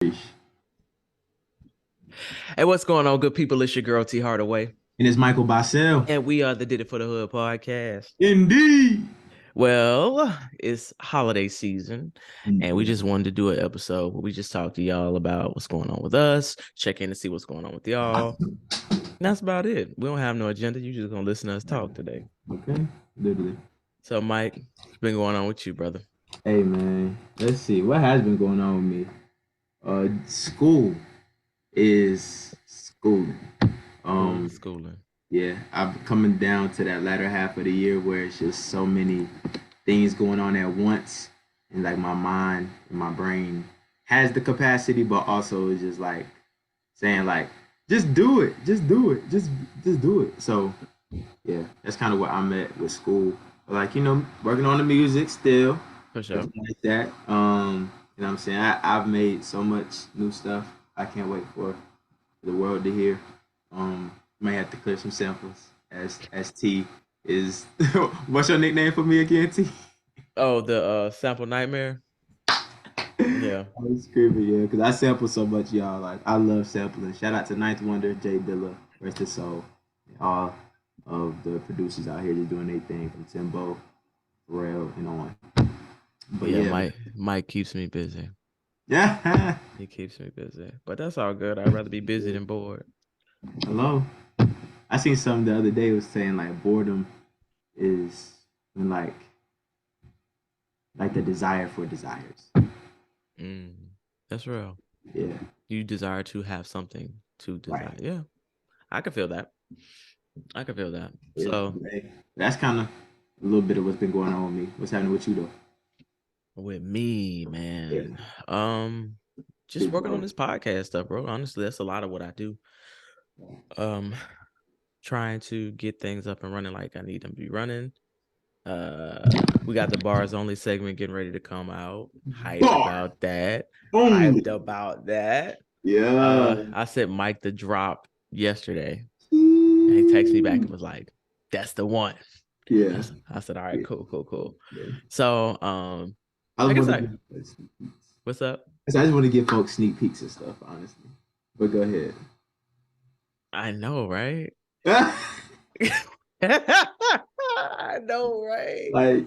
And Hey, what's going on, good people? It's your girl T Hardaway, it's Michael Bahsil. and we are the Did It for the Hood podcast. Indeed. Well, it's holiday season, and we Yeah. just wanted to do an episode where we just talk to y'all about what's going on with us, check in to see what's going on with y'all. And that's about it. We don't have no agenda. You're just gonna listen to us talk today. Okay. Literally. So, Mike, what's been going on with you, brother? Hey man, let's see what has been going on with me. School is schooling. School, Um, schooling. yeah, I'm coming down to that latter half of the year where it's just so many things going on at once, and like my mind and my brain has the capacity, but also is just like saying like, just do it, just do it, just do it. So yeah, that's kind of what I'm at with school. Like, working on the music still, For sure. everything like that. What I'm saying? I've made so much new stuff. I can't wait for the world to hear. Might have to clear some samples as T is. What's your nickname for me again, T? Oh, the sample nightmare. Yeah. I was screaming, yeah, because I sample so much, y'all. Like, I love sampling. Shout out to Ninth Wonder, Jay Dilla, Rest His Soul, and all of the producers out here just doing their thing from Timbo, Pharrell, and on. But Yeah, yeah, Mike keeps me busy. yeah. He keeps me busy, but that's all good. I'd rather be busy than bored. Hello. I seen something the other day was saying like boredom is when like the desire for desires. Mm, that's real. Yeah, You desire to have something to right. desire. Yeah, I can feel that. I can feel that. Yeah, So hey, that's kind of a little bit of what's been going on with me. What's happening with you though? with me, Yeah, man, just big working on bro. this podcast stuff, bro. Honestly, that's a lot of what I do. Um, trying to get things up and running like I need them to be running. We got the bars only segment getting ready to come out. Hyped Bar about that. only. Hyped about that. Yeah. I sent Mike the drop yesterday, and he texted me back and was like, "That's the one." Yeah. I said, "All right, Yeah. cool." Yeah. So, I I just guess want to I give sneak peeks. what's up? I just want to give folks sneak peeks and stuff, honestly. But go ahead. I know, right? I know, right? Like,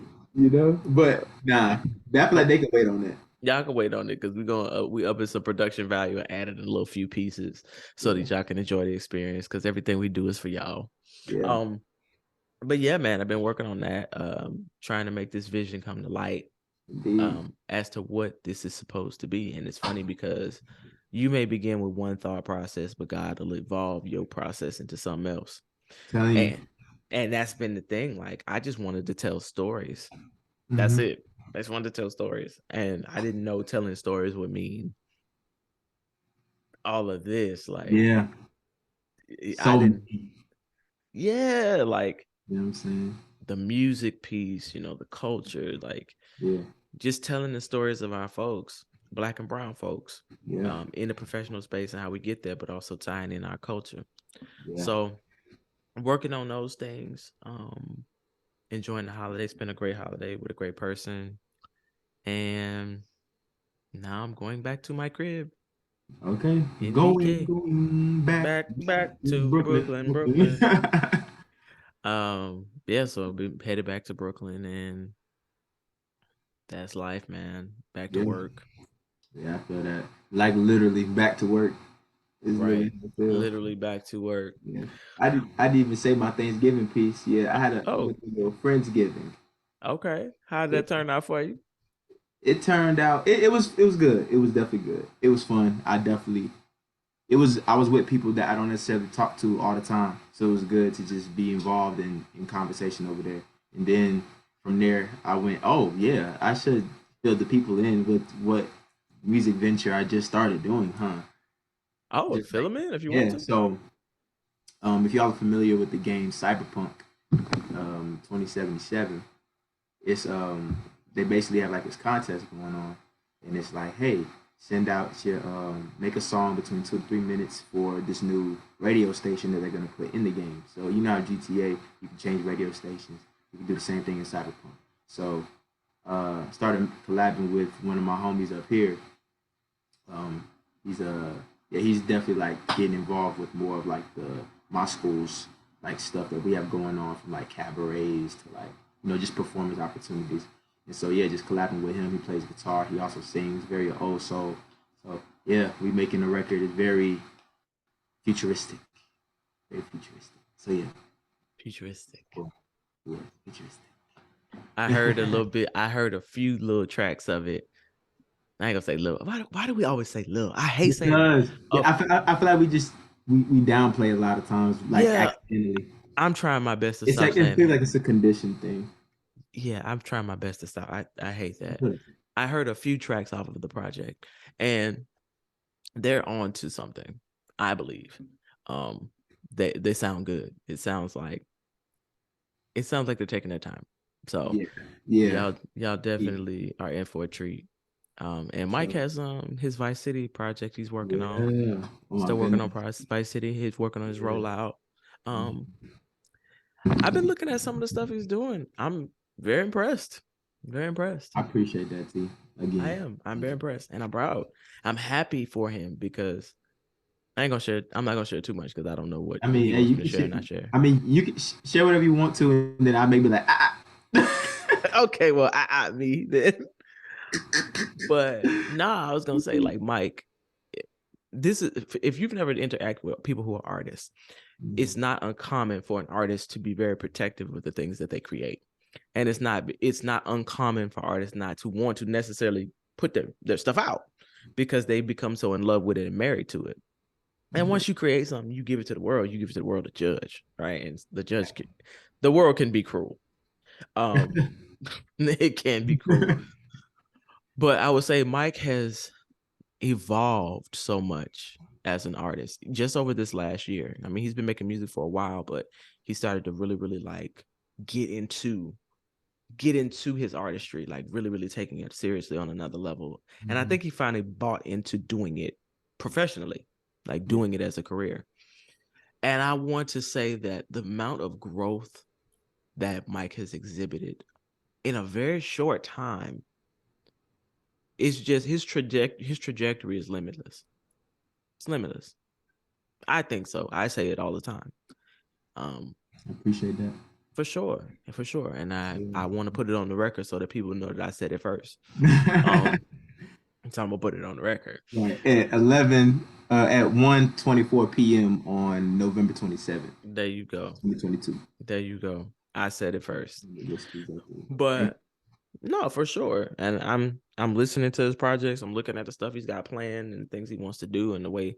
but nah, I feel like they can wait on that. Y'all can wait on it because we're gonna we up in some production value and added a little few pieces so Yeah. that y'all can enjoy the experience because everything we do is for y'all. Yeah. Um, but yeah, man, I've been working on that, trying to make this vision come to light, Indeed. as to what this is supposed to be. And it's funny because you may begin with one thought process, but God will evolve your process into something else. Telling you. And and that's been the thing. Like I just wanted to tell stories. That's Hmm. it. I just wanted to tell stories. And I didn't know telling stories would mean all of this. Like Yeah. I So, didn't, you yeah, like know what I'm saying? the music piece, the culture, like Yeah. just telling the stories of our folks, black and brown folks, Yeah. in the professional space and how we get there, but also tying in our culture. Yeah. So working on those things, enjoying the holiday. It's been a great holiday with a great person. And now I'm going back to my crib Okay. in Going, BK. going back Back to to Brooklyn. Brooklyn, Brooklyn. Brooklyn. Yeah, so I'll be headed back to Brooklyn, and that's life, man. Back to Yeah. work. Yeah, I feel that. Like literally back to work is literally Right. how I feel. Literally back to work. Yeah. I didn't even say my Thanksgiving piece. Yeah, I Oh, went to a Friendsgiving. okay. How did Yeah. that turn out for you? It turned out it was good. It was definitely good. It was fun. I was with people that I don't necessarily talk to all the time. So it was good to just be involved in conversation over there. And then from there I went, oh yeah, I should fill the people in with what music venture I just started doing, huh? Oh, Just fill like them in if you want yeah, to. so if y'all are familiar with the game Cyberpunk 2077, it's they basically have like this contest going on, and it's like, hey, send out your make a song between 2 to 3 minutes for this new radio station that they're gonna put in the game. So you know how GTA, you can change radio stations. You can do the same thing in Cyberpunk. So started collabing with one of my homies up here, he's definitely like getting involved with more of like my school's like stuff that we have going on, from like cabarets to like just performance opportunities. And so yeah, just collabing with him. He plays guitar. He also sings, very old soul. So yeah, we making a record. It's very futuristic, very futuristic. So yeah, Futuristic. cool. Yeah, futuristic. I heard a little bit. I heard a few little tracks of it. I ain't gonna say little. Why do we always say little? I hate saying. Because yeah, I feel like we downplay a lot of times, like Yeah, accidentally. I'm trying my best to It's stop like it saying feels that. like it's a condition thing. Yeah, I'm trying my best to stop. I hate that. I heard a few tracks off of the project, and they're on to something, I believe. They sound good. It sounds like they're taking their time. So Yeah, yeah, y'all yeah. definitely are in for a treat. And Mike So, has his Vice City project he's working on. yeah. Oh my Still working on goodness. Vice City. He's working on his Yeah. rollout. I've been looking at some of the stuff he's doing. I'm very impressed. Very impressed. I appreciate that, T. I Again. am. I'm very impressed, and I'm proud. I'm happy for him because I ain't gonna share. I'm not gonna share too much because I don't know what I mean, he hey, wants you me to can share share. and not share. I mean, you can share whatever you want to, and then I may be like, Okay, well, me then. But nah, I was gonna say like Mike. This is if you've never interacted with people who are artists, it's not uncommon for an artist to be very protective of the things that they create, and it's not uncommon for artists not to want to necessarily put their stuff out because they become so in love with it and married to it. And once you create something, you give it to the world. You give it to the world to judge, right? And the world can be cruel. It can be cruel, but I would say Mike has evolved so much as an artist just over this last year. I mean, he's been making music for a while, but he started to really, really like get into his artistry, like really, really taking it seriously on another level. And I think he finally bought into doing it professionally, like doing it as a career. And I want to say that the amount of growth that Mike has exhibited in a very short time is just his trajectory is limitless. It's limitless. I think so. I say it all the time. I appreciate that. For sure. And I want to put it on the record so that people know that I said it first. So I'm gonna put it on the record. Right. At 1:24 p.m. on November 27th, There you go. 2022. There you go. I said it first. Yes, exactly. But no, for sure. And I'm listening to his projects. I'm looking at the stuff he's got planned and things he wants to do and the way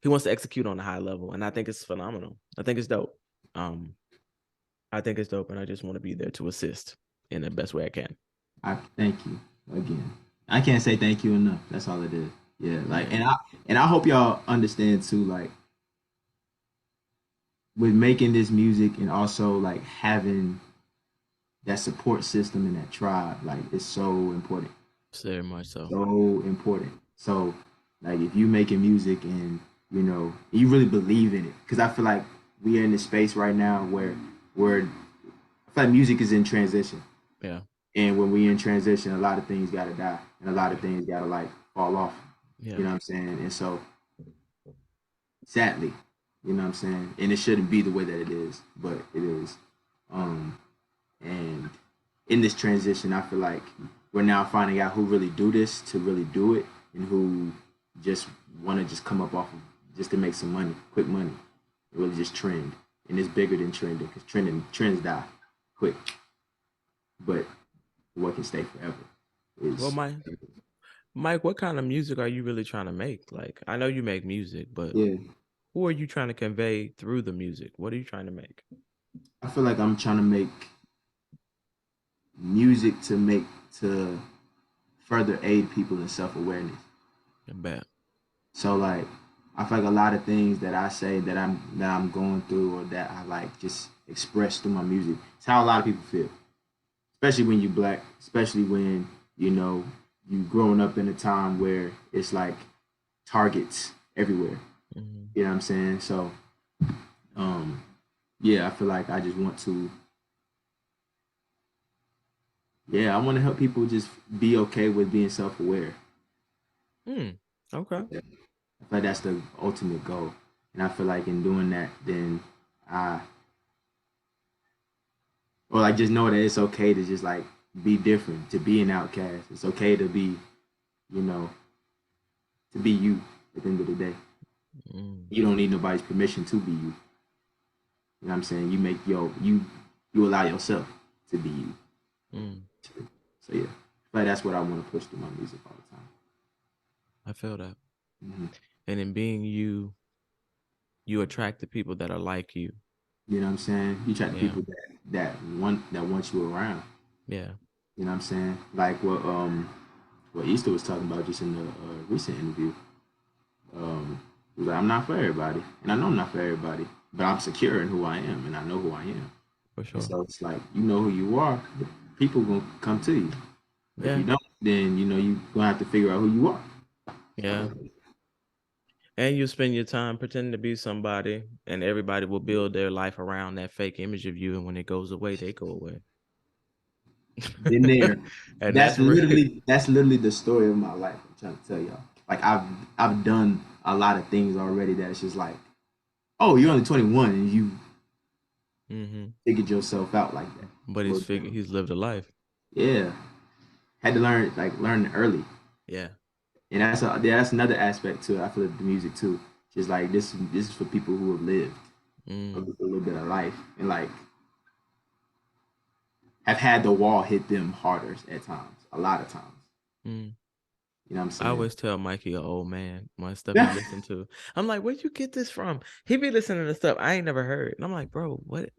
he wants to execute on a high level. And I think it's phenomenal. I think it's dope. I think it's dope, and I just want to be there to assist in the best way I can. I thank you again. I can't say thank you enough. That's all it is. Yeah, like, and I hope y'all understand too, like, with making this music and also like having that support system and that tribe, like, it's so important. Very much so. So important. So, like, if you making music and you really believe in it, because I feel like we are in this space right now where I feel like music is in transition. Yeah. And when we in transition, a lot of things gotta die, and a lot of things gotta like fall off. Yeah. You know what I'm saying? And so, sadly, you know what I'm saying? And it shouldn't be the way that it is, but it is. And in this transition, I feel like we're now finding out who really do this to really do it, and who just want to just come up off of just to make some money, quick money, and really just trend. And it's bigger than trending, because trends die quick, but what can stay forever is. Well, Mike, what kind of music are you really trying to make? Like, I know you make music, but yeah, who are you trying to convey through the music? What are you trying to make? I feel like I'm trying to make music to further aid people in self-awareness. I bet. So like, I feel like a lot of things that I say that I'm going through, or that I like just express through my music, it's how a lot of people feel. Especially when you black, especially when you growing up in a time where it's like targets everywhere. Mm-hmm. You know what I'm saying? So yeah, I feel like I just want to, I want to help people just be okay with being self-aware. Okay. Yeah. I feel like that's the ultimate goal. And I feel like in doing that, then I, or like just know that it's okay to just like be different, to be an outcast. It's okay to be, you know, to be you at the end of the day. Mm. You don't need nobody's permission to be you. You know what I'm saying? You make you allow yourself to be you. Mm. So yeah, but that's what I want to push through my music all the time. I feel that. Mm-hmm. And in being you, you attract the people that are like you. You know what I'm saying? You try the Yeah. people that want you around. Yeah. You know what I'm saying? Like what Easter was talking about just in the recent interview. He was like, I'm not for everybody, and I know I'm not for everybody, but I'm secure in who I am, and I know who I am. For And sure. so it's like you know who you are, the people gonna come to you. But if Yeah. you don't, then you know you gonna have to figure out who you are. Yeah. And you spend your time pretending to be somebody, and everybody will build their life around that fake image of you. And when it goes away, they go away. Been there. And That's that's real. literally the story of my life. I'm trying to tell y'all. Like I've done a lot of things already that it's just like, oh, you're only 21 and you Mm-hmm. figured yourself out like that. But Well, he's lived a life. yeah, had to learn early, Yeah. and that's another aspect to it. I feel like the music too. Just like this is for people who have lived Mm. a little bit of life and like have had the wall hit them harder at times, a lot of times. Mm. You know what I'm I saying? always tell Mikey, an old man, my stuff he listened to. I'm like, where'd you get this from? He be listening to stuff I ain't never heard. And I'm like, bro, what?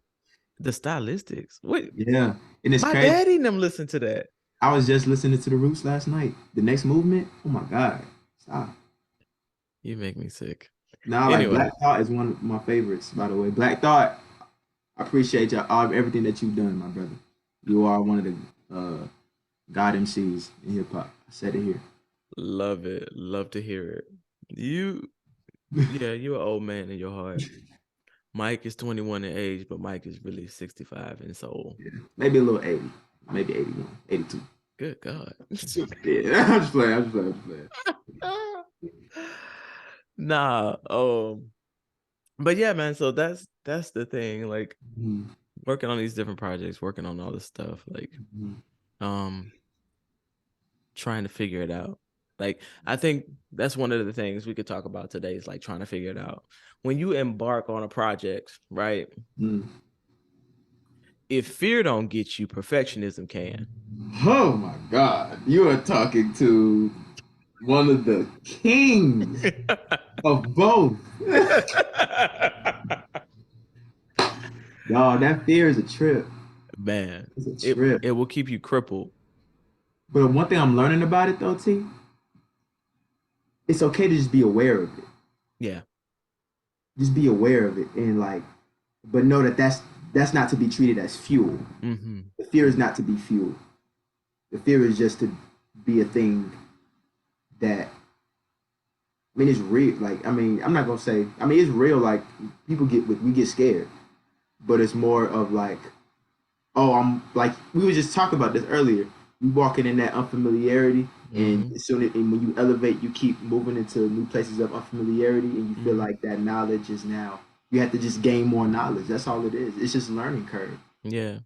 The stylistics? What? Yeah, and it's My crazy. daddy and them listen to that. I was just listening to the Roots last night. The next movement, oh my god, stop. You make me sick. Now, like Anyway, Black Thought is one of my favorites, by the way. Black Thought, I appreciate everything that you've done, my brother. You are one of the God MCs in hip hop. I said it here. love it. Love to hear it. You're an old man in your heart. Mike is 21 in age, but Mike is really 65 in soul. Yeah. Maybe a little 80, maybe 81, 82. Good God. Yeah, I'm just playing. I'm just playing. I'm just playing. Nah. But yeah, man. So that's the thing. Like Mhm. working on these different projects, working on all this stuff, like Mhm. trying to figure it out. Like I think that's one of the things we could talk about today is like trying to figure it out. When you embark on a project, right? Mhm. If fear don't get you, perfectionism can. Oh my God, you are talking to one of the kings of both. Y'all, that fear is a trip. Man, It's a it trip. it will keep you crippled. But one thing I'm learning about it though, T, it's okay to just be aware of it. Yeah. Just be aware of it and like, but know that that's not to be treated as fuel. Mm-hmm. The fear is not to be fuel. The fear is just to be a thing that I mean it's real. Like I mean, I'm not gonna say I mean it's real. Like we get scared, but it's more of like oh, I'm like we were just talking about this earlier. You walking in that unfamiliarity, and Mm-hmm. as soon as and when you elevate, you keep moving into new places of unfamiliarity, and you feel Mm-hmm. like that knowledge is now. You have to just gain more knowledge. That's all it is. It's just a learning curve. Yeah.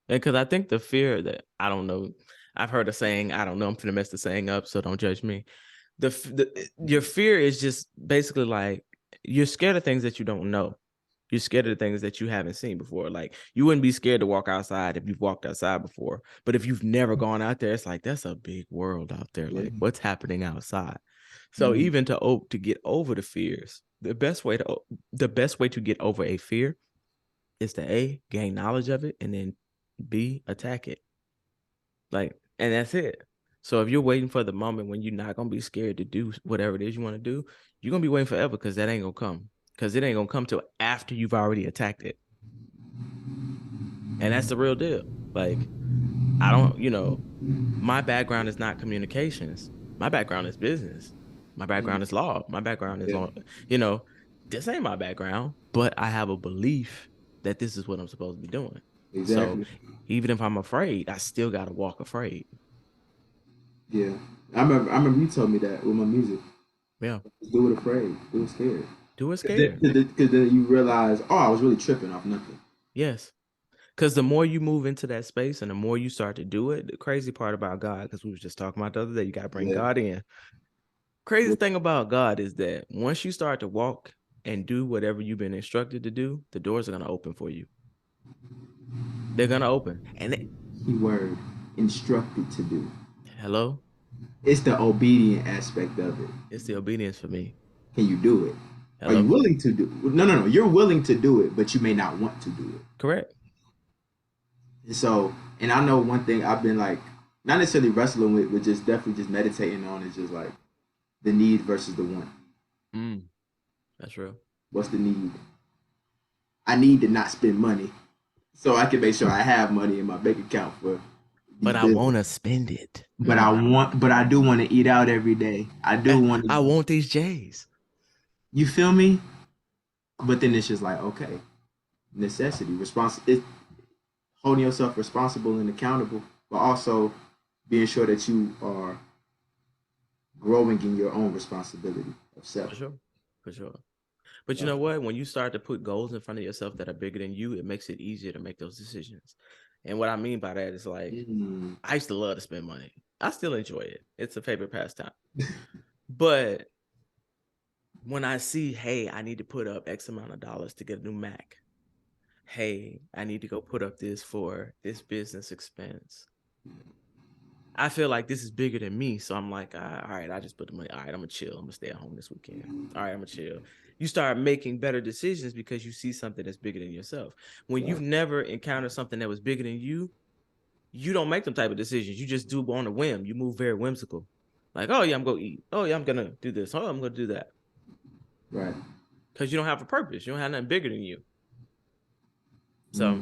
And because I think the fear that I don't know, I've heard a saying, I don't know, I'm gonna mess the saying up, so don't judge me. Your fear is just basically like you're scared of things that you don't know. You're scared of the things that you haven't seen before. Like you wouldn't be scared to walk outside if you've walked outside before. But if you've never gone out there, it's like that's a big world out there. Yeah. Like what's happening outside? So Mhm. even to get over the fears, the best way to get over a fear is to A, gain knowledge of it, and then B, attack it. Like, and that's it. So if you're waiting for the moment when you're not gonna be scared to do whatever it is you want to do, you're gonna be waiting forever because that ain't gonna come. Because it ain't gonna come till after you've already attacked it. And that's the real deal. Like, I don't, my background is not communications. My background is business. My background is law. My background is Yeah, on, you know, this ain't my background, but I have a belief that this is what I'm supposed to be doing. So exactly. even if I'm afraid, I still gotta walk afraid. Yeah, I remember you told me that with my music. Yeah. Do it afraid. Do it scared. Do it scared. Because then you realize, oh, I was really tripping off nothing. Yes. Because the more you move into that space and the more you start to do it, the crazy part about God, because we were just talking about the other day, you got to bring God in. Crazy thing about God is that once you start to walk and do whatever you've been instructed to do, the doors are going to open for you. They're going to open. And keyword, instructed to do. Hello? It's the obedient aspect of it. It's the obedience for me. Can you do it? Hello? Are you willing to do it? No. You're willing to do it, but you may not want to do it. Correct. So, and I know one thing I've been like, not necessarily wrestling with, but just definitely just meditating on is just like the need versus the want. That's real. What's the need? I need to not spend money so I can make sure I have money in my bank account for. But I want to spend it. But I do want to eat out every day. I do want to. I want these J's. You feel me? But then it's just like, okay, necessity, holding yourself responsible and accountable, but also being sure that you are growing in your own responsibility of self. For sure. But you know what? When you start to put goals in front of yourself that are bigger than you, it makes it easier to make those decisions. And what I mean by that is like, I used to love to spend money. I still enjoy it. It's a favorite pastime. But when I see, hey, I need to put up X amount of dollars to get a new Mac. Hey, I need to go put up this for this business expense. I feel like this is bigger than me. So I'm like, all right, I just put the money. All right, I'm going to chill. I'm going to stay at home this weekend. All right, I'm going to chill. You start making better decisions because you see something that's bigger than yourself. When you've never encountered something that was bigger than you, you don't make them type of decisions. You just do on a whim. You move very whimsical. Like, oh, yeah, I'm going to eat. Oh, yeah, I'm going to do this. Oh, I'm going to do that. Right. Because you don't have a purpose. You don't have nothing bigger than you. So,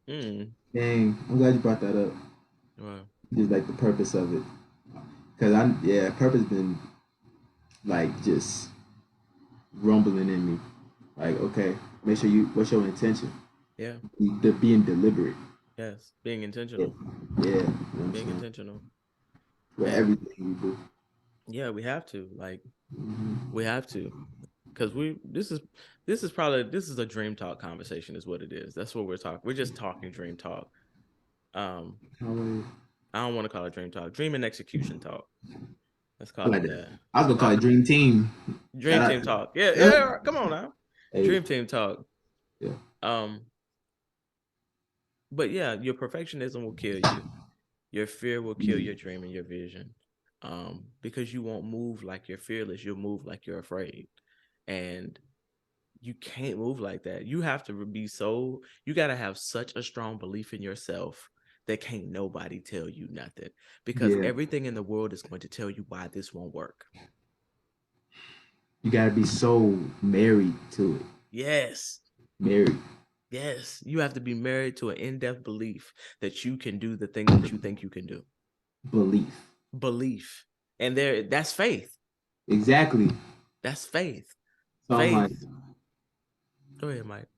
Dang, I'm glad you brought that up. Wow. Just like the purpose of it. Because purpose been like just rumbling in me. Like, okay, make sure what's your intention? Yeah. Being deliberate. Yes, being intentional. Yeah. Being intentional. With everything we do. Yeah, we have to. Like, we have to. Because this is a dream talk conversation is what it is. That's what we're talking. We're just talking dream talk. I don't want to call it dream talk. Dream and execution talk. Let's call it that. I was gonna call it dream team. Dream team talk. Yeah. Come on now. Hey. Dream team talk. Yeah. But yeah, your perfectionism will kill you. Your fear will kill your dream and your vision. Because you won't move like you're fearless. You'll move like you're afraid. And you can't move like that. You have to you got to have such a strong belief in yourself that can't nobody tell you nothing, because everything in the world is going to tell you why this won't work. You got to be so married to it. Yes. Married. Yes. You have to be married to an in-depth belief that you can do the thing that you think you can do. Belief. And that's faith. Exactly. That's faith. So faith. Go ahead, Mike.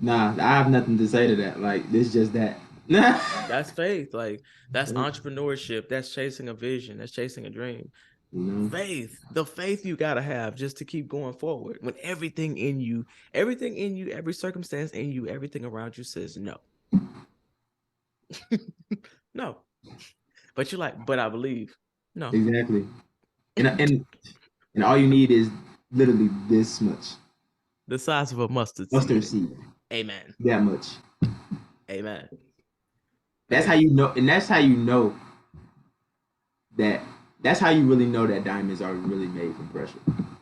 Nah, I have nothing to say to that. Like, it's just that. That's faith. Like, that's entrepreneurship. That's chasing a vision. That's chasing a dream. Faith. The faith you got to have just to keep going forward. When everything in you, every circumstance in you, everything around you says no. No. But you're like, but I believe. No. Exactly. And all you need is literally this much. The size of a mustard seed. Amen. That much. Amen. That's how you know, and that's how you know that's how you really know that diamonds are really made from pressure.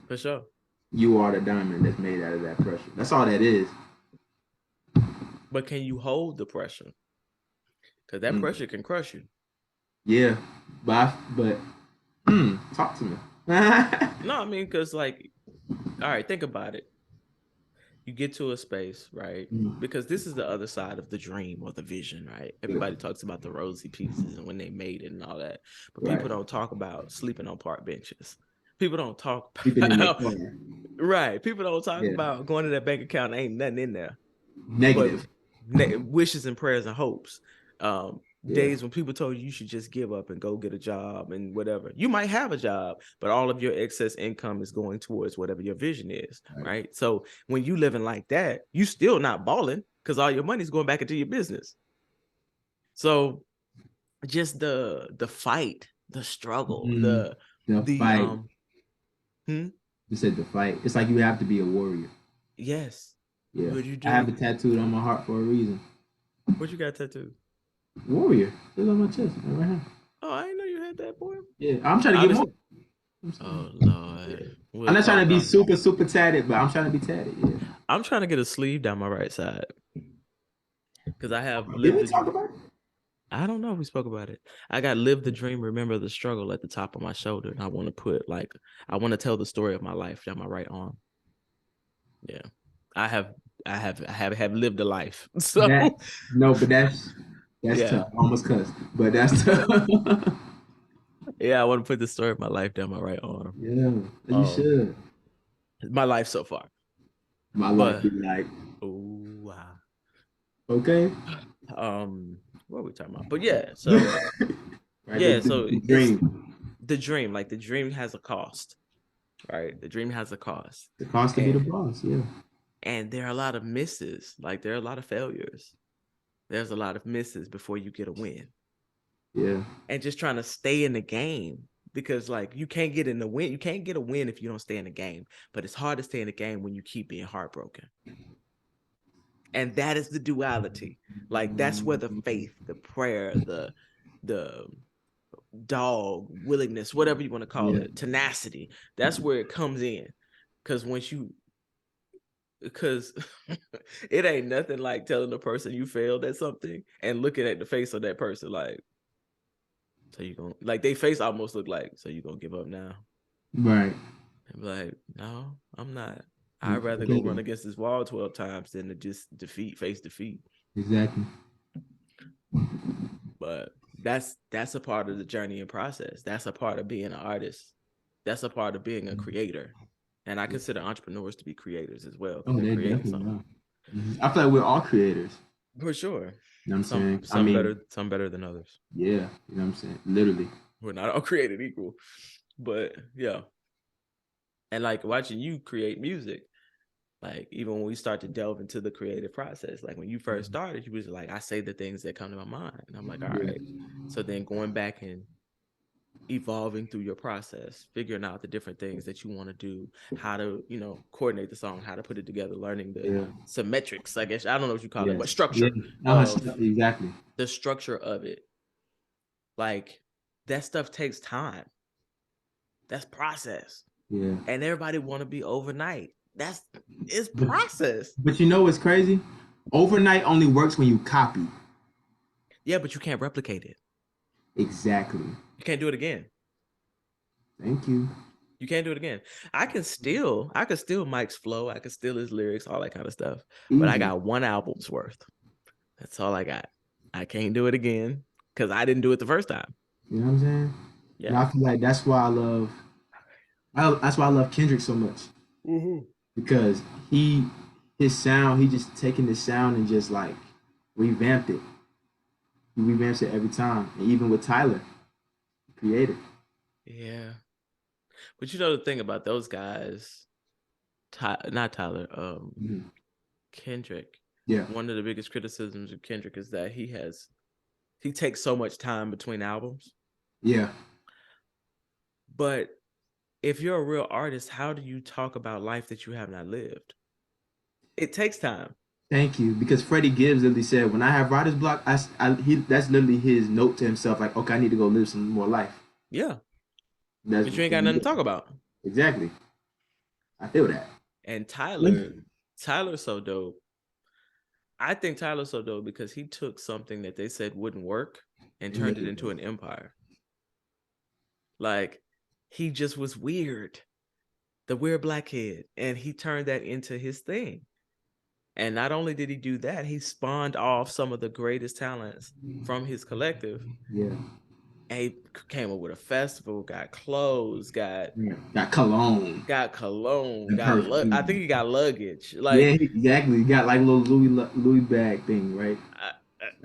For sure. You are the diamond that's made out of that pressure. That's all that is. But can you hold the pressure? Because that pressure can crush you. Yeah. But talk to me. No, I mean, because like, all right, think about it. You get to a space, right? Because this is the other side of the dream or the vision, right? Everybody talks about the rosy pieces and when they made it and all that. But people don't talk about sleeping on park benches. People don't talk about right. People don't talk about going to that bank account and ain't nothing in there. Negative. Wishes and prayers and hopes. days when people told you should just give up and go get a job and whatever. You might have a job, but all of your excess income is going towards whatever your vision is, right? So when you living like that, you still not balling because all your money's going back into your business. So just the fight, the struggle, the fight. You said the fight. It's like you have to be a warrior. Yes. Yeah. What you do? I have it tattooed on my heart for a reason. What you got tattooed? Warrior. It's on my chest right here. Oh, I didn't know you had that, boy. Yeah, I'm trying to get more. Oh Lord. I'm not trying to be super tatted, but I'm trying to be tatted. Yeah. I'm trying to get a sleeve down my right side because I have lived. Did we talk about it? I don't know if we spoke about it. I got live the dream, remember the struggle at the top of my shoulder, and I want to put I want to tell the story of my life down my right arm. Yeah, I have lived a life. So but that's tough. I almost cussed, but that's tough. Yeah, I want to put the story of my life down my right arm. Yeah, you should. My life so far. My life be like, oh wow. Okay. What are we talking about? But yeah, so right, yeah, the dream, like the dream has a cost, right? The dream has a cost. The cost to be the boss, yeah. And there are a lot of misses, like there are a lot of failures. There's a lot of misses before you get a win. Yeah. And just trying to stay in the game because like you can't get in the win. You can't get a win if you don't stay in the game. But it's hard to stay in the game when you keep being heartbroken. And that is the duality. Like that's where the faith, the prayer, the dog willingness, whatever you want to call it, tenacity. That's where it comes in. Because it ain't nothing like telling a person you failed at something and looking at the face of that person like, so you gonna like they face almost look like, so you gonna give up now? Right. And be like, no, I'm not. I'd rather go run against this wall 12 times than to just face defeat. Exactly. But that's a part of the journey and process. That's a part of being an artist. That's a part of being a creator. And I consider entrepreneurs to be creators as well. Oh, they're definitely something. I feel like we're all creators. For sure. You know what I'm saying? Some better than others. Yeah, you know what I'm saying? Literally. We're not all created equal. But yeah. And like watching you create music, like even when we start to delve into the creative process, like when you first started, you was like, I say the things that come to my mind. And I'm like, all right. So then going back and evolving through your process, figuring out the different things that you want to do, how to, coordinate the song, how to put it together, learning the symmetrics, I guess. I don't know what you call it, but structure. Exactly. The structure of it. Like that stuff takes time. That's process. Yeah. And everybody want to be overnight. It's process. But you know what's crazy? Overnight only works when you copy. Yeah, but you can't replicate it. Exactly. You can't do it again. Thank you. You can't do it again. I can steal Mike's flow. I can steal his lyrics, all that kind of stuff. But I got one album's worth. That's all I got. I can't do it again because I didn't do it the first time. You know what I'm saying? Yeah. And I feel like that's why I love Kendrick so much. Mm-hmm. Because his sound, he just taking the sound and just like revamped it. He revamps it every time. And even with Tyler, creative. Yeah. But you know the thing about those guys, not Tyler, Kendrick. Yeah. One of the biggest criticisms of Kendrick is that he takes so much time between albums. Yeah. But if you're a real artist, how do you talk about life that you have not lived? It takes time. Thank you. Because Freddie Gibbs literally said, when I have writer's block, that's literally his note to himself. Like, okay, I need to go live some more life. Yeah. But you ain't got nothing to talk about. Exactly. I feel that. And Tyler's so dope. I think Tyler's so dope because he took something that they said wouldn't work and turned it into an empire. Like, he just was weird. The weird black kid. And he turned that into his thing. And not only did he do that, he spawned off some of the greatest talents from his collective. Yeah. And he came up with a festival, got clothes, got cologne. I think he got luggage. Like, yeah, exactly. He got like a little Louis bag thing, right?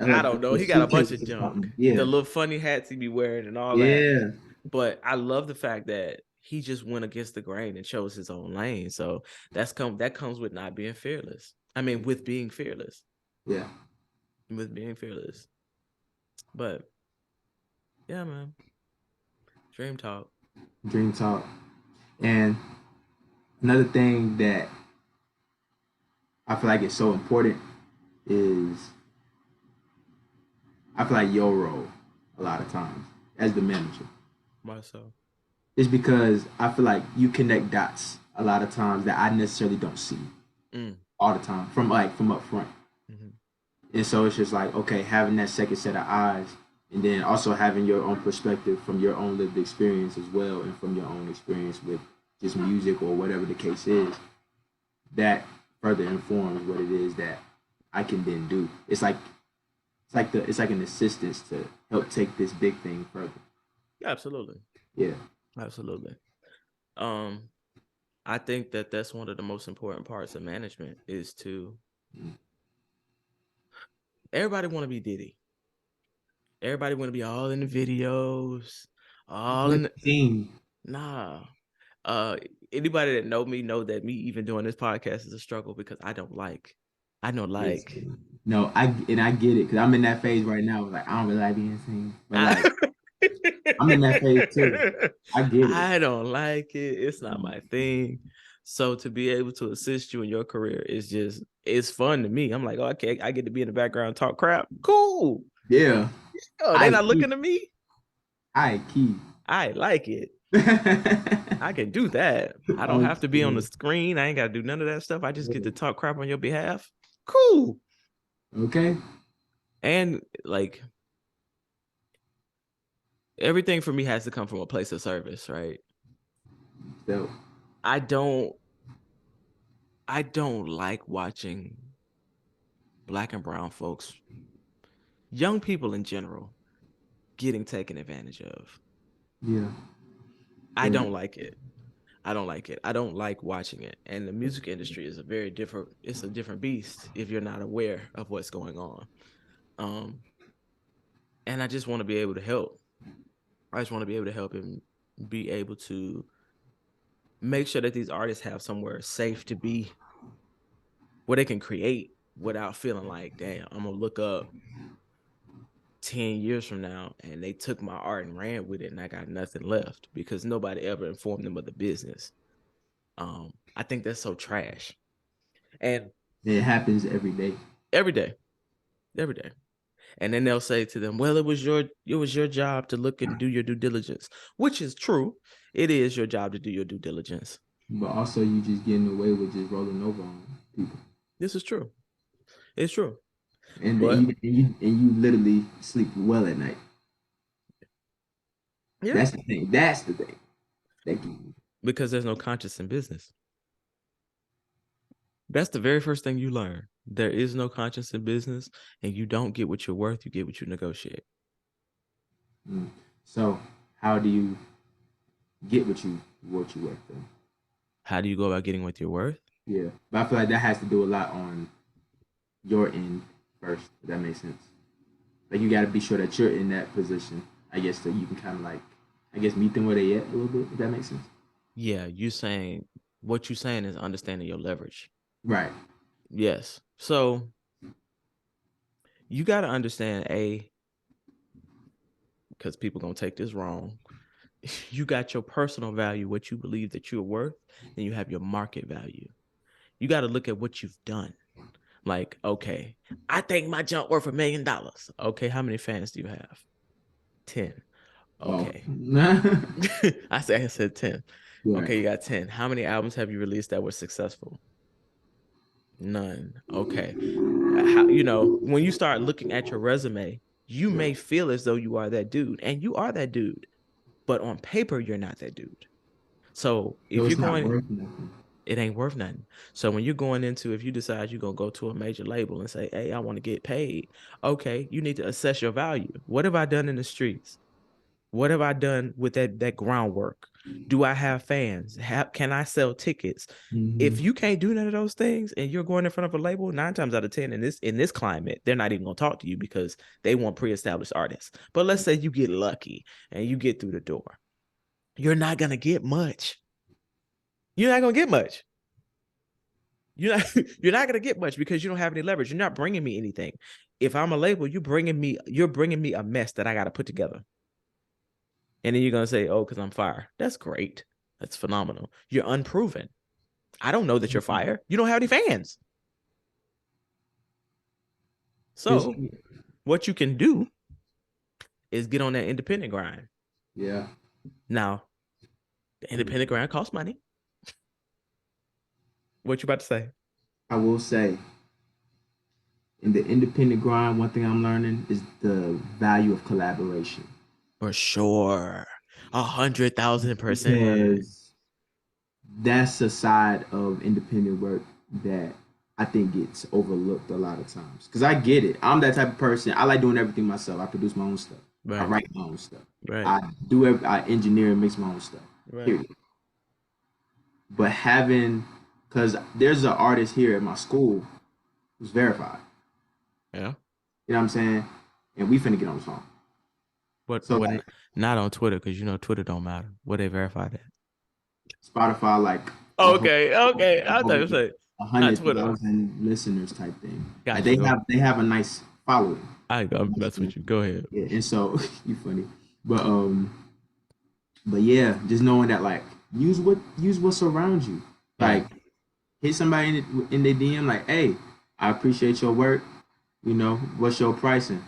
I don't know. The He got a bunch suitcase of or junk. something. Yeah. The little funny hats he be wearing and all that. Yeah. But I love the fact that he just went against the grain and chose his own lane. So that comes with not being fearless. I mean, with being fearless. Yeah. With being fearless. But yeah, man. Dream talk. Dream talk. And another thing that I feel like is so important is I feel like your role a lot of times as the manager. Myself. It's because I feel like you connect dots a lot of times that I necessarily don't see all the time from up front. Mm-hmm. And so it's just like, okay, having that second set of eyes and then also having your own perspective from your own lived experience as well and from your own experience with just music or whatever the case is, that further informs what it is that I can then do. It's like an assistance to help take this big thing further. Absolutely. Yeah. Absolutely. I think that that's one of the most important parts of management is to everybody want to be Diddy. Everybody want to be all in the videos, all in the team. nah. Anybody that know me know that me even doing this podcast is a struggle because I know No, I get it because I'm in that phase right now. Like I don't really like being seen, but like I'm in that phase too. I get it. I don't like it. It's not my thing. So to be able to assist you in your career is it's fun to me. I'm like, oh, okay, I get to be in the background, talk crap. Cool. Yeah. Oh, they not looking at me. I like it. I can do that. I don't have to be on the screen. I ain't got to do none of that stuff. I just get to talk crap on your behalf. Cool. Okay. And like everything for me has to come from a place of service, right? So I don't like watching Black and brown folks, young people in general, getting taken advantage of. Yeah. I don't like it. I don't like watching it. And the music industry is it's a different beast if you're not aware of what's going on. And I just want to be able to help. I just want to be able to help and be able to make sure that these artists have somewhere safe to be where they can create without feeling like, damn, I'm going to look up 10 years from now and they took my art and ran with it and I got nothing left because nobody ever informed them of the business. I think that's so trash. And it happens every day. Every day. And then they'll say to them, well, it was your job to look and do your due diligence, which is true. It is your job to do your due diligence. But also you just getting away with just rolling over on people. This is true. It's true. And you literally sleep well at night. Yeah. That's the thing. Because there's no conscience in business. That's the very first thing you learn. There is no conscience in business, and you don't get what you're worth. You get what you negotiate. So how do you get what you worth then? How do you go about getting what you're worth? Yeah, but I feel like that has to do a lot on your end first. If that makes sense. Like you got to be sure that you're in that position. I guess so you can kind of meet them where they at a little bit. If that makes sense. Yeah, what you're saying is understanding your leverage. Right. Yes. So you got to understand because people gonna take this wrong. You got your personal value, what you believe that you're worth, then you have your market value. You got to look at what you've done. Like, okay, I think my junk worth $1 million. Okay, how many fans do you have? 10. Okay. Oh. I said 10. Right. Okay, you got 10. How many albums have you released that were successful? None. Okay. When you start looking at your resume, you may feel as though you are that dude, and you are that dude. But on paper, you're not that dude. So if you're going, it ain't worth nothing. So when you're going into, if you decide you're going to go to a major label and say, hey, I want to get paid. Okay, you need to assess your value. What have I done in the streets? What have I done with that groundwork? Do I have fans? Can I sell tickets? If you can't do none of those things and you're going in front of a label, 9 times out of 10 in this climate, they're not even gonna talk to you because they want pre-established artists. But let's say you get lucky and you get through the door, you're not gonna get much. You're not gonna get much. You're not gonna get much because you don't have any leverage. You're not bringing me anything. If I'm a label, you're bringing me a mess that I got to put together. And then you're gonna say, "Oh, because I'm fire." That's great. That's phenomenal. You're unproven. I don't know that you're fire. You don't have any fans. So what you can do is get on that independent grind. Yeah. Now, the independent grind costs money. What you about to say? I will say, in the independent grind, one thing I'm learning is the value of collaboration. For sure. 100,000%. Because that's a side of independent work that I think gets overlooked a lot of times. Because I get it. I'm that type of person. I like doing everything myself. I produce my own stuff. Right. I write my own stuff. Right. I engineer and mix my own stuff. Right. Period. But because there's an artist here at my school who's verified. Yeah. You know what I'm saying? And we finna get on the song. But not on Twitter, because you know Twitter don't matter. What they verified at? Spotify, like. Okay. I thought you said 100,000 listeners type thing. Gotcha, like they have a nice following. I'm messing with you. Go ahead. Yeah, and so you funny, but yeah, just knowing that like use what's around you. Like hit somebody in their DM like, hey, I appreciate your work. You know, what's your pricing?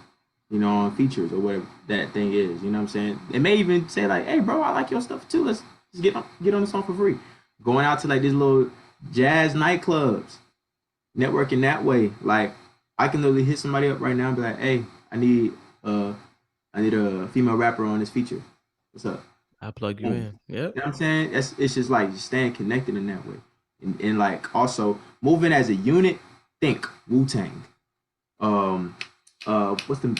You know, on features or whatever that thing is. You know what I'm saying? It may even say like, hey, bro, I like your stuff too. Let's get on the song for free. Going out to like these little jazz nightclubs, networking that way. Like I can literally hit somebody up right now and be like, hey, I need a female rapper on this feature. What's up? I plug you in. Yep. You know what I'm saying? It's just like just staying connected in that way. And like also moving as a unit, think Wu-Tang. What's the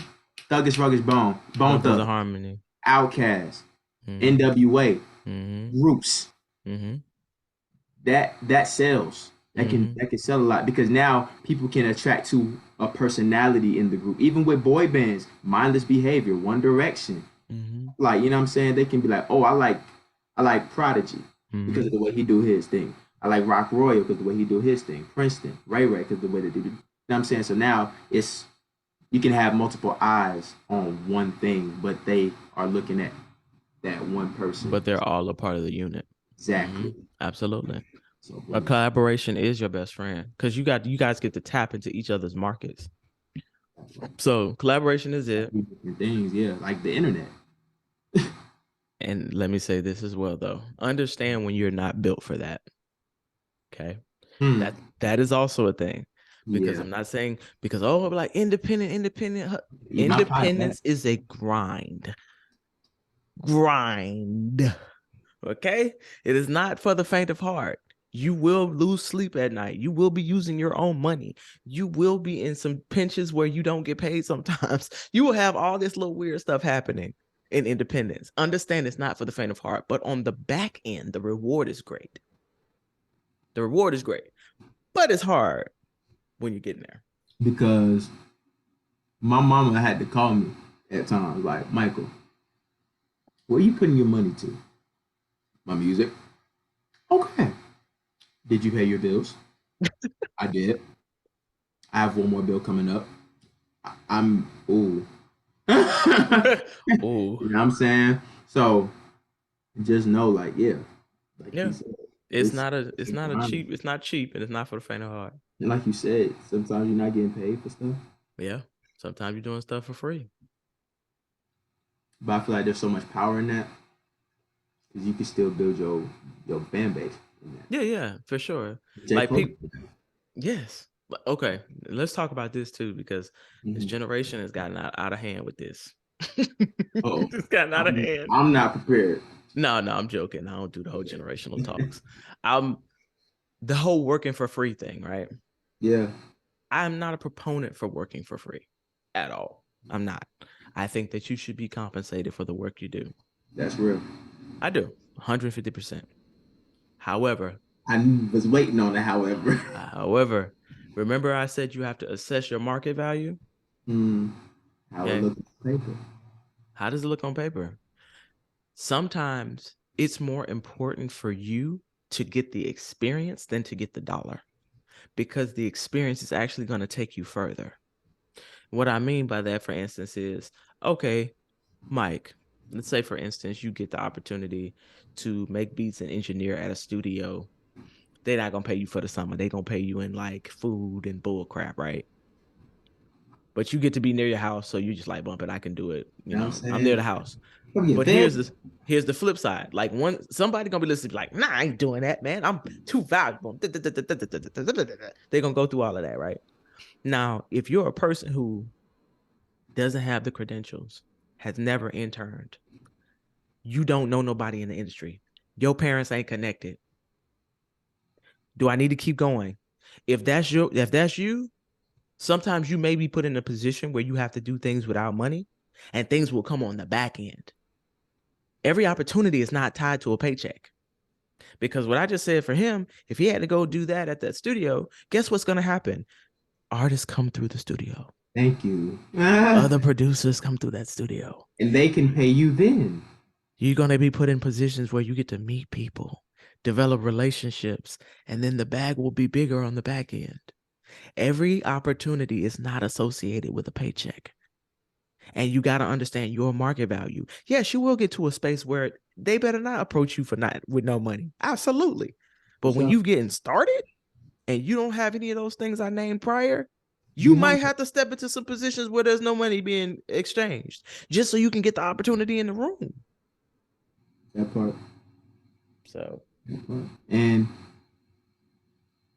Thuggish Ruggish Bone Thug, Harmony, Outkast, NWA, Roots. That sells. That can sell a lot because now people can attract to a personality in the group. Even with boy bands, Mindless Behavior, One Direction. Like, you know what I'm saying? They can be like, oh, I like Prodigy because of the way he do his thing. I like Rock Royal because of the way he do his thing. Princeton, Ray because of the way they do. You know what I'm saying? So now you can have multiple eyes on one thing, but they are looking at that one person. But they're all a part of the unit. Exactly. Absolutely. So, a collaboration is your best friend because you guys get to tap into each other's markets. So collaboration is it. Different things, yeah, like the internet. And let me say this as well, though. Understand when you're not built for that. Okay. That is also a thing. Because I'm not saying because like independence is a grind. Okay? It is not for the faint of heart. You will lose sleep at night. You will be using your own money. You will be in some pinches where you don't get paid sometimes. You will have all this little weird stuff happening in independence. Understand it's not for the faint of heart, but on the back end, the reward is great. But it's hard when you're getting there. Because my mama had to call me at times like, Michael, where are you putting your money to? My music. Okay. Did you pay your bills? I did. I have one more bill coming up. Ooh. You know what I'm saying? So just know, like, yeah. Like yeah. Said, it's not cheap and it's not for the faint of heart. And like you said, sometimes you're not getting paid for stuff. Yeah. Sometimes you're doing stuff for free. But I feel like there's so much power in that. Because you can still build your fan base. Yeah, for sure. Like people, yes. Okay, let's talk about this too because this generation has gotten out of hand with this. It's gotten out of hand. I'm not prepared. No, I'm joking. I don't do the whole generational talks. The whole working for free thing, right? Yeah. I'm not a proponent for working for free at all. I'm not. I think that you should be compensated for the work you do. That's real. I do 150%. However, I was waiting on it. however, remember I said you have to assess your market value. How it Okay, look on paper. how does it look on paper? Sometimes it's more important for you to get the experience than to get the dollar, because the experience is actually going to take you further. What I mean by that, for instance, is, okay, Mike, let's say, for instance, you get the opportunity to make beats and engineer at a studio. They're not going to pay you for the summer. They're going to pay you in like food and bull crap, right? But you get to be near your house, so you just like, bump it, I can do it. You know what I'm I'm near the saying? house. Gonna get But fed. here's the flip side. Like, somebody gonna be listening, like, nah, I ain't doing that, man. I'm too valuable. They're gonna go through all of that, right? Now, if you're a person who doesn't have the credentials, has never interned, you don't know nobody in the industry, your parents ain't connected. Do I need to keep going? If that's you, sometimes you may be put in a position where you have to do things without money, and things will come on the back end. Every opportunity is not tied to a paycheck. Because what I just said for him, if he had to go do that at that studio, guess what's going to happen? Artists come through the studio. Thank you. Other producers come through that studio. And they can pay you then. You're going to be put in positions where you get to meet people, develop relationships, and then the bag will be bigger on the back end. Every opportunity is not associated with a paycheck. And you got to understand your market value. Yes, you will get to a space where they better not approach you with no money. Absolutely. But when So you getting started and you don't have any of those things I named prior, you you might have have to step into some positions where there's no money being exchanged just so you can get the opportunity in the room. that part. So, And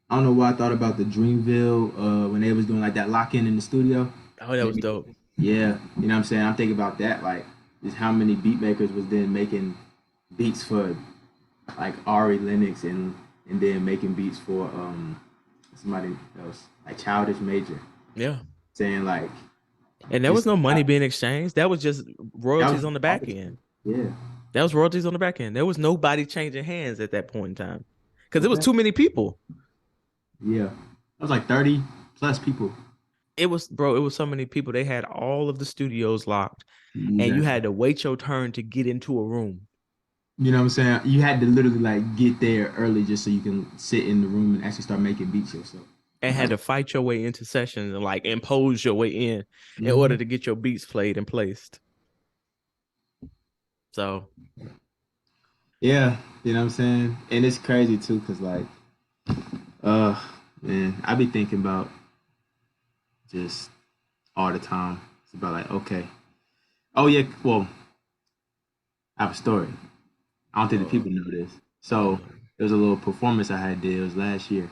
I don't know what I thought about the Dreamville when they was doing like that lock in the studio. oh, that was dope. Yeah, you know what I'm saying? I'm thinking about that, like just how many beat makers was then making beats for like Ari Lennox and then making beats for somebody else, like Childish Major. Yeah. Saying like And there was it's no money being exchanged. That was just that royalties was on the back end. yeah. That was royalties on the back end. There was nobody changing hands at that point in time because it was Okay. too many people. Yeah. That was like 30 plus people. It was, bro, it was so many people. They had all of the studios locked, and you Exactly. had to wait your turn to get into a room. You know what I'm saying? You had to literally like get there early just so you can sit in the room and actually start making beats yourself. And had to fight your way into sessions and like impose your way in order Mm-hmm. to get your beats played and placed. So Yeah, you know what I'm saying? And it's crazy too, cause like, uh, man, I be thinking about just all the time. It's about like, okay, oh yeah, well, I have a story. I don't think the uh, people know this. So there was a little performance I had did. It was last year.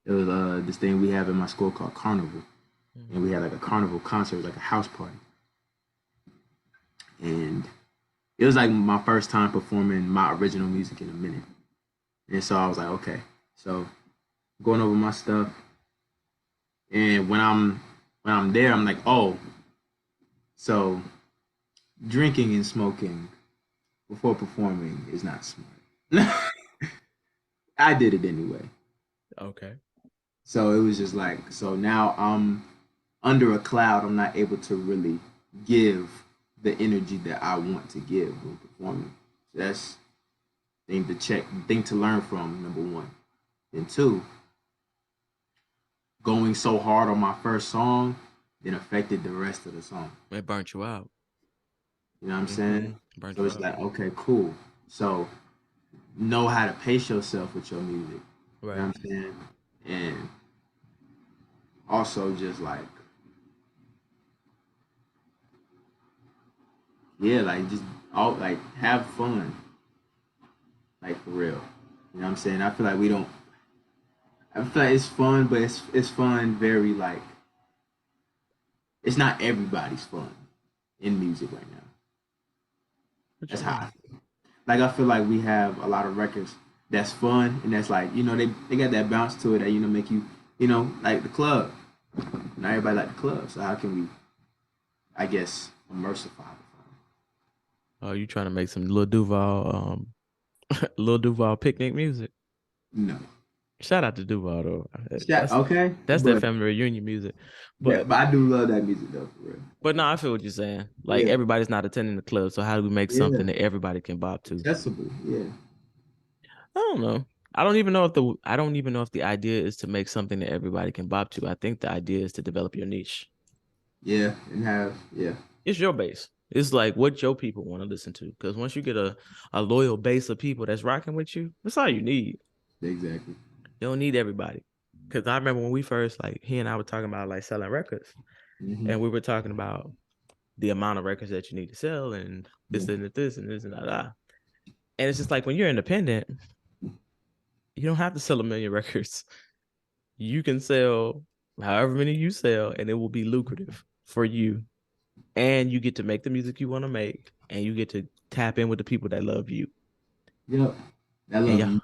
It was this thing we have in my school called Carnival, and we had like a carnival concert, it was like a house party, and it was like my first time performing my original music in a minute. And so I was like, okay, so going over my stuff, and when I'm there, I'm like, oh, so drinking and smoking before performing is not smart. I did it anyway. okay. So it was just like, so now I'm under a cloud. I'm not able to really give the energy that I want to give when performing. So that's thing to learn from, number one. And two, going so hard on my first song then affected the rest of the song. It burnt you out. You know what I'm saying? Burnt So you it's out. like, okay, cool. So know how to pace yourself with your music. You know Right. what I'm saying? And also just like, yeah, like just all like have fun. Like for real. You know what I'm saying? I feel like we don't I feel like it's fun, but it's fun very like it's not everybody's fun in music right now. What you That's how I mean? feel. Like I feel like we have a lot of records that's fun and that's like, they got that bounce to it that, make you, like the club. Not everybody like the club. So how can we, I guess, immersify the fun? Oh, you trying to make some Lil Duval, Lil Duval picnic music? No. Shout out to Duval though. Okay, That's their family reunion music. yeah, But but I do love that music though, for real. no, I feel what you're saying. Like Yeah, everybody's not attending the club, so how do we make yeah, something that everybody can bop to? accessible. Yeah, I don't know. I don't even know if the idea is to make something that everybody can bop to. I think the idea is to develop your niche. yeah, and have yeah, It's your base. It's like what your people want to listen to. Because once you get a loyal base of people that's rocking with you, that's all you need. exactly. You don't need everybody. Because I remember when we first, like, he and I were talking about like selling records, and we were talking about the amount of records that you need to sell, and this and this and this and that. And it's just like when you're independent, you don't have to sell a million records. You can sell however many you sell, and it will be lucrative for you. And you get to make the music you want to make, and you get to tap in with the people that love you. Yep, that And love yeah, you.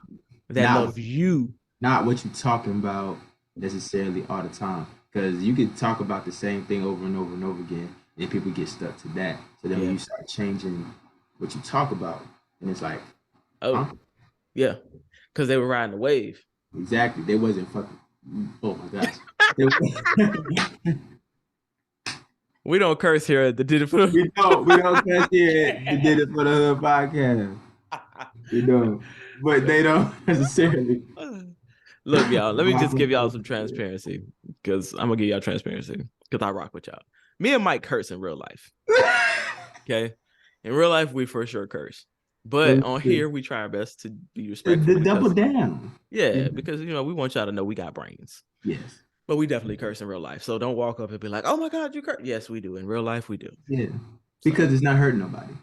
that love you. Not what you talking about necessarily all the time, because you could talk about the same thing over and over and over again, and people get stuck to that. So then when Yeah. you start changing what you talk about, and it's like, Oh, huh? yeah. Because they were riding the wave. Exactly. They wasn't fucking. Oh my gosh. We don't curse here at the Did It For We don't. We don't cuss here. We did it for the hood podcast. We don't. But they don't necessarily. Look, y'all, let me just give y'all some transparency, because I'm going to give y'all transparency because I rock with y'all. Me and Mike curse in real life. Okay? In real life, we for sure curse. But on here, we try our best to be respectful. The double down. Yeah, because, we want y'all to know we got brains. Yes. But we definitely curse in real life. So don't walk up and be like, oh my God, you curse. Yes, we do. In real life, we do. Yeah. Because So, it's not hurting nobody.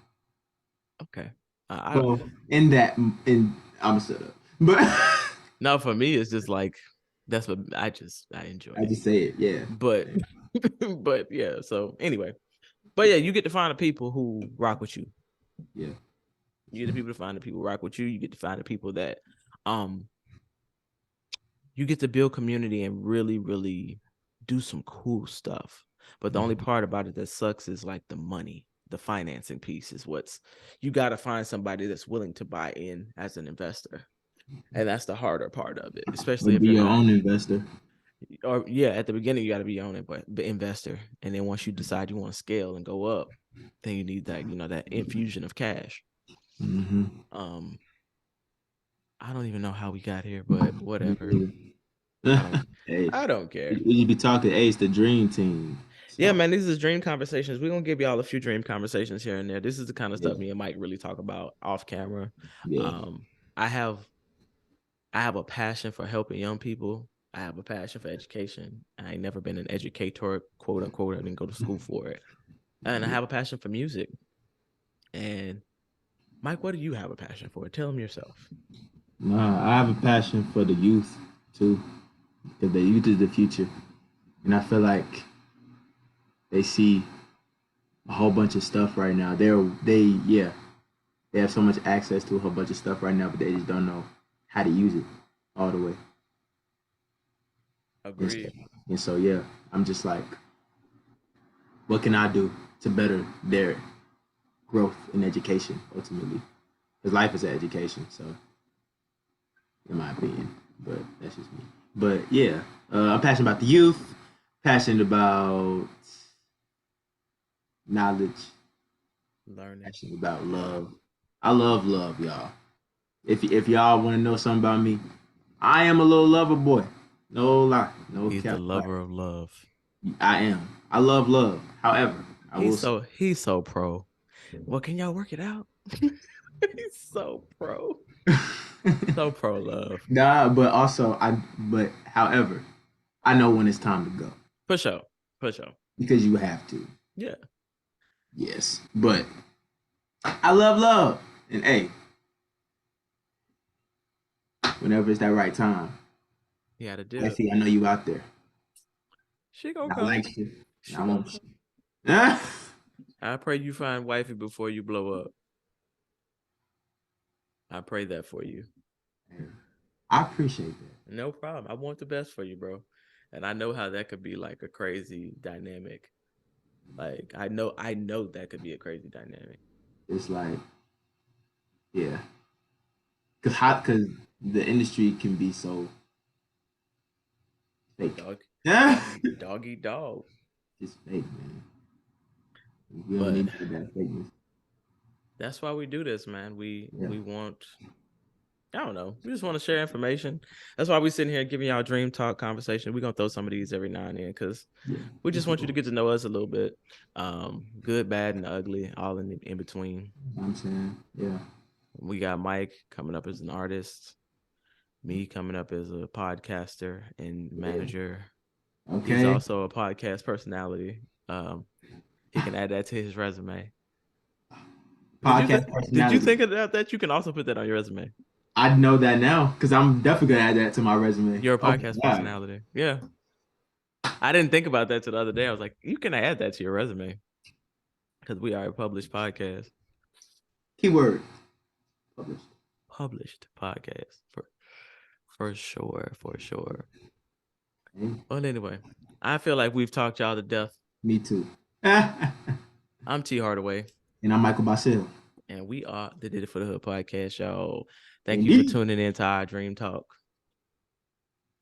okay. Well, I'm shut up. But No, for me, it's just like, that's what I enjoy I it. just say it, yeah. But, but yeah. So anyway, but yeah, you get to find the people who rock with you. Yeah. You get the people to find the people who rock with you. You get to find the people that, you get to build community and really, really do some cool stuff. But the only part about it that sucks is like the money, the financing piece is you got to find somebody that's willing to buy in as an investor. And that's the harder part of it, especially if Be you're your not, own investor. or yeah, at the beginning, you got to be your own investor. And then once you decide you want to scale and go up, then you need that, that infusion of cash. Mm-hmm. I don't even know how we got here, but whatever. Hey, I don't care. we be talking Ace, the dream team. So, Yeah, man, these is dream conversations. We're gonna give y'all a few dream conversations here and there. This is the kind of stuff me and Mike really talk about off camera. yeah. I have a passion for helping young people. I have a passion for education. I ain't never been an educator, quote unquote. I didn't go to school for it. And I have a passion for music. And Mike, what do you have a passion for? Tell them yourself. I have a passion for the youth too, because the youth is the future, and I feel like they see a whole bunch of stuff right now. They have so much access to a whole bunch of stuff right now, but they just don't know how to use it all the way. Agreed. And so yeah, I'm just like, what can I do to better their growth in education ultimately? Because life is an education, so in my opinion, but that's just me. But yeah, I'm passionate about the youth, passionate about knowledge, Learning. passionate about love. I love love, y'all. If y'all want to know something about me, I am a little lover boy. No lie, no He's cap. the lover of love. I am. I love love. However, He's so pro. Well, can y'all work it out? He's so pro. So pro love. Nah, but however, I know when it's time to go. For sure. Because you have to. Yeah. Yes. But I love love. And hey, whenever it's that right time. You had to do I see, I know you out there. She gonna I come. like you. I Gonna want come. you. I pray you find wifey before you blow up. I pray that for you. I appreciate that. No problem. I want the best for you, bro. And I know how that could be like a crazy dynamic. Like I know that could be a crazy dynamic. it's like, yeah, because the industry can be so fake. Dog eat dog. It's fake, man. We don't But need that fakeness. that's why we do this, man. We Yeah. want, I don't know. We just want to share information. That's why we sitting here giving y'all dream talk conversation. We're gonna throw some of these every now and then because we just want you to get to know us a little bit. Good, bad, and ugly, all in between. You know what I'm saying? Yeah. We got Mike coming up as an artist, me coming up as a podcaster and manager. Okay. He's also a podcast personality. He can add that to his resume. Did you think of that? You can also put that on your resume. I know that now because I'm definitely gonna add that to my resume. You're a podcast personality. Yeah. I didn't think about that till the other day. I was like, you can add that to your resume because we are a published podcast. Keyword. Published podcast for sure. Well, anyway, I feel like we've talked y'all to death. Me too. I'm T. Hardaway. And I'm Michael Bahsil. And we are the Did It for the Hood podcast, y'all. Thank you for tuning in to our Dream Talk.